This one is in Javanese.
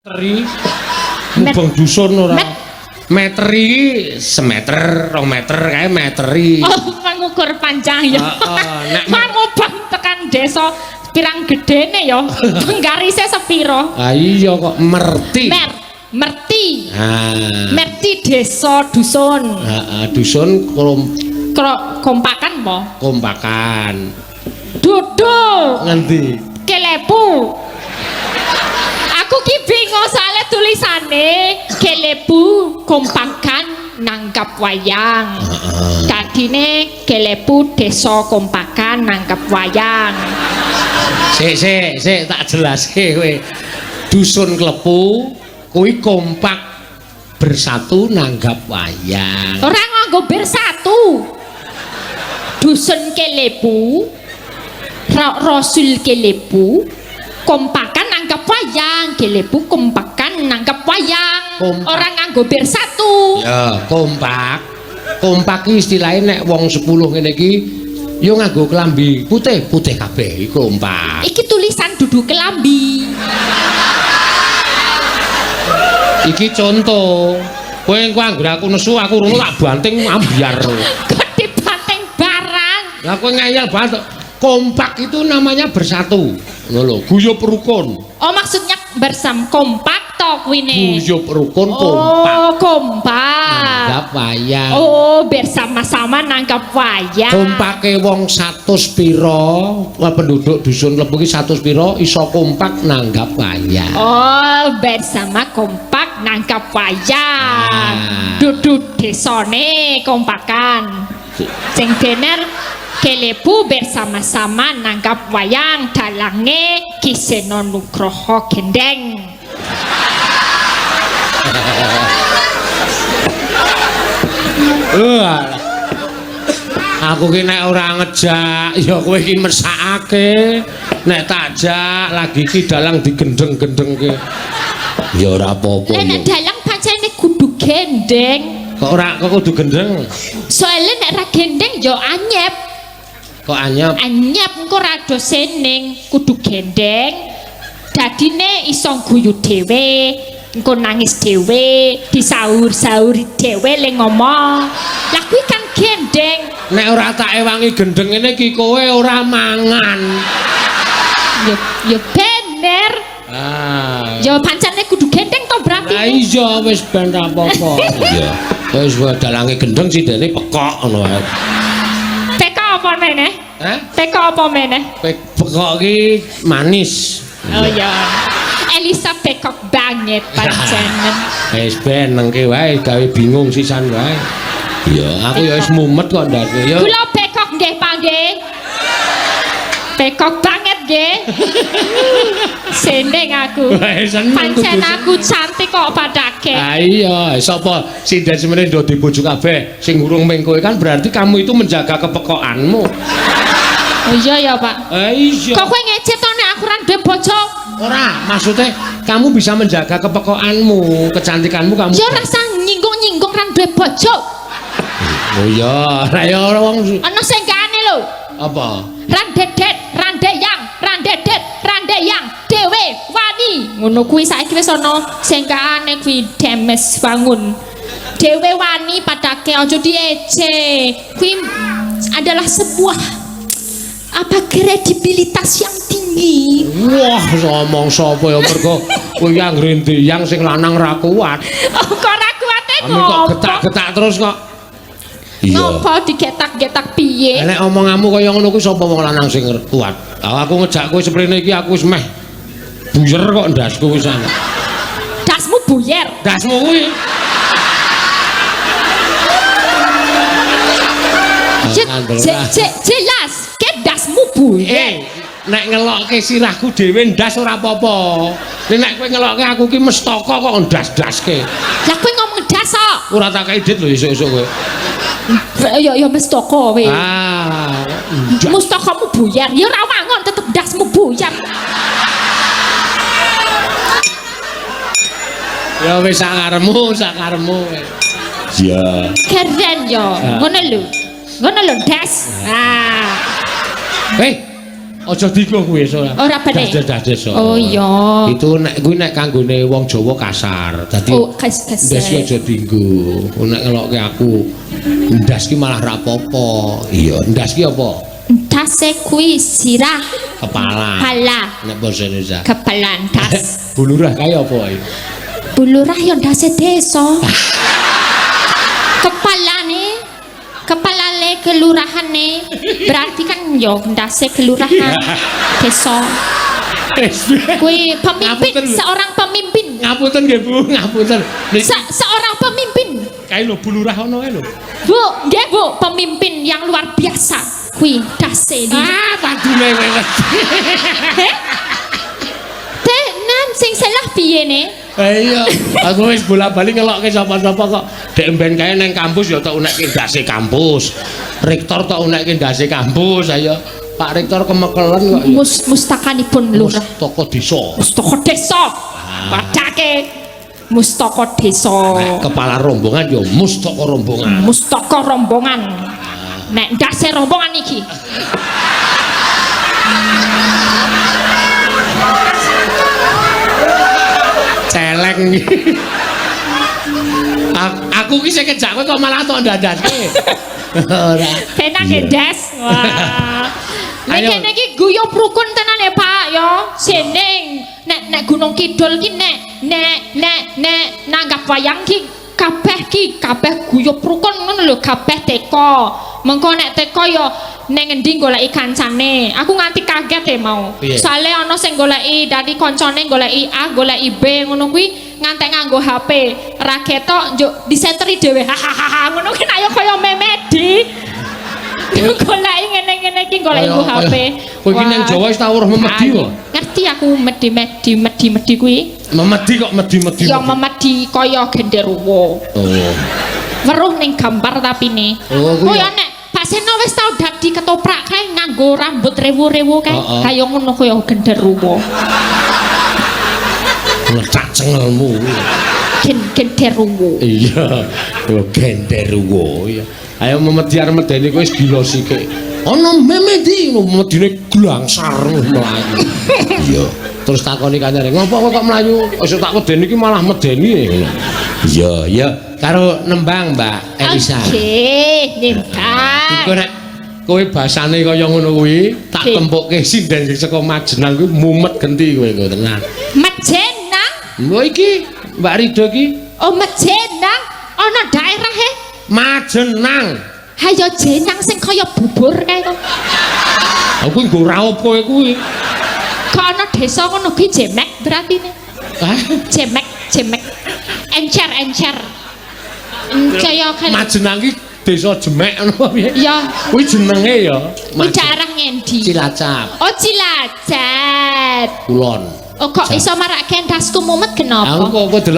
meteri mubeng dusun ora meteri semeter 2 meter kae meteri mengukur panjang ya mubeng tekan desa pirang gedene ya garise sepiro iya kok merti merti desa dusun dusun kompakan po kompakan duduk ngendi kelepu aku ki bingung soalnya tulisane kelepu kompakan nanggap wayang tadine kelepu desa kompakan nanggap wayang sik tak jelaske kowe dusun klepu kuwi kompak bersatu nanggap wayang ora nganggo bersatu dusun kelepu rasul kelepu kompakan nanggap wayang kelepu kompakan nanggap wayang orang nganggo bersatu ya kompak istilahnya nek wong 10 ngene iki yo nganggo kelambi putih kabeh kompak iki tulisan dudu kelambi iki contoh kowe engko anggere aku nesu aku rono tak banting ambiar kok dibanting barang lah kowe ngeyel banget kompak itu namanya bersatu ngono lho guyub rukun oh maksudnya bersam kompak to kuwine guyub rukun kompak oh kompak nanggap wayang oh bersama-sama nanggap wayang kompake wong 100 pira penduduk dusun Klepu iki 100 pira iso kompak nanggap wayang oh bersama kompak nanggap wayang duduk desane kompakan sing bener kelepu bersama-sama nanggap wayang dalange Kiseno Nugroho Gendeng aku ki nek ora ngejak ya kowe iki mesakake nek tak jak lagi ki dalang digendeng-gendengke ya ora apa-apa nek dalang pancene kudu gendeng kok kudu gendeng soalnya nek ra gendeng ya anyep kok anyep engko rada seneng kudu gendeng dadine iso guyu dhewe engko nangis dhewe disaur-saur dhewe le ngomong lah kuwi kan gendeng nek ora tak ewangi gendeng ngene iki kowe ora mangan ya bener ya pancene kudu gendeng to berarti iya wis ben ra apa-apa iya wis dalange gendeng sidene pekok ngono ae apa meneh? Teko apa meneh? Pekok ki manis. Oh ya. Elisa pekok banget pancenen. Wis ben nengke wae gawe bingung sisan wae. Ya aku ya wis mumet kok ndase ya. Kula pekok nggih Pak nggih. Pekok banget nggih. Seneng aku. Pancen aku cantik kok padake. Ah iya, sapa sinden semene ndo dibojo kabeh sing urung ming kowe kan berarti kamu itu menjaga kepekokanmu. Oh iya ya, Pak. Iya. Kok kowe ngecet to nek aku ra duwe bojo? Ora, maksudnya kamu bisa menjaga kepekokanmu, kecantikanmu kamu. Ya rasa nyinggung-nyinggung ra duwe bojo. Oh iya, ra ya wong. Ana sing gane lho. Apa? Randedet, randeyang, randedet, randeyang, dewe, wani. Ngono kuwi saiki wis ana sengkaane kuwi demes bangun. Dewe wani padake aja diece. Kuwi adalah sebuah kredibilitas yang tinggi. Wah, ngomong sapa ya mergo kowe yang rindiyang sing lanang ra kuat. Oh, kok ra kuate ngopo? Kok getak-getak terus kok. Iya. Napa digetak-getak piye? Nek omonganmu kaya ngono kuwi sapa wong lanang sing kuat? Aku ngejak kowe seprene iki aku wis meh buyer kok ndasku wis ana. Dasmu buyer. Dasmu kuwi. Jelas, ke dasmu buyer. Nek ngelokke sirahku dhewe ndas ora apa-apa. Nek kowe ngelokke aku ki mestaka kok ndas-daske. Lah kowe ngomong das kok. Ora tak kei dit lho esuk-esuk kowe. Ya mestaka kowe. Mustakamu buyar, ya ora wangon tetep dasmu buyar. Ya wis sakaremu. Ya. Keren yo. Ngono lho. Ngono lho das. Aja dienggo kuwi ora. Ora bener. Das. Oh iya. Itu nek kuwi nek kanggone wong Jawa kasar. Dadi kasar. ndas ki aja dienggo. Nek ngelokke aku ndas ki malah ra apa-apa. Iya, ndas ki apa? Dase kuwi sirah. Kepala. Nek basa Indonesia. Kepala das. Bulurah kaya apa iki? Bulurah yo dase desa. Kepalane kelurahane berarti kan yo dase kelurahan desa. Kuwi pemimpin, seorang pemimpin. Ngapunten nggih Bu, ngapunten. Seorang pemimpin. Kae lho bulurah ono kae lho. Bu, nggih Bu, pemimpin yang luar biasa. Kuwi dase. Padune wewet. Tenan sing salah piye ne? Iya, aku wis bola-bali ngelokke sapa-sapa kok dek mben kae nang kampus ya tak unekke ndase kampus. Rektor tak unekke ndase kampus, ayo. Pak Rektor kemekelen kok ya. Mustakanipun lurah. Mustaka desa. Mustaka desa. Padake mustaka desa. Nek kepala rombongan ya mustaka rombongan. Mustaka rombongan. Nek ndase rombongan iki. Celeng iki. Aku ki sing kejak kowe kok malah tok ndadaske. Ora. Tenan ndas. Wah. Nek kene iki guyub rukun tenan ya Pak ya. Seneng nek Gunung Kidul ki nek nanggap wayang ki kabeh guyub rukun ngono lho, kabeh teko. Mengko nek teko ya ning endi goleki kancane. Aku nganti kaget mau. Soale ana sing goleki dari koncone goleki A, goleki B ngono kuwi ngantek nganggo HP. Ra ketok njuk disenteri dhewe. Hahaha ngono ki ayo kaya memedi. Goleki ngene-ngene iki goleki nggo HP. Kowe iki nang Jawa wis tau weruh memedi kok. Ngerti aku medi kuwi. Memedi kok medi-medi. Ya memedi kaya genderuwo. Oh. Weruh ning gambar tapi ne. Oh, kuwi. Kaya nek Pak Seno wis tau dadi ketoprak kae nganggo rambut rewu-rewu kae. Kaya ngono kaya genderuwo. Ngecak cengelmu. Genderuwo. Iya, yo genderuwo ya. Ayo memedi arep medeni kowe wis gila sithik. Ana memedi medine glangsar mlayu. Iya. Terus takoni kancane, "Ngopo kok mlayu? Wis tak wedeni iki malah medeni." Iya, ya karo nembang Mbak Elisa. Oke, nembang. Iku nek kowe basane kaya ngono kuwi, tak tempukke sinden saka Majenang kuwi mumet genti kowe kok tenan. Majenang? Lho iki Mbak Rido iki. Oh, Majenang. Ana daerah he? Majenang. Hayo jenang sing kaya bubur kae kok. Aku nggo raup kowe kuwi. Kok ana desa ngono kuwi jemek berarti ne? Hah? Jemek. Encer. Kaya kan Majenang iki desa Jemek ngono piye? ya. Kuwi jenenge ya. Kuwi daerah ngendi? Cilacap. Oh, Cilacap. Kulon. Oh, kok iso marake ndasku mumet kenapa? Aku kok delok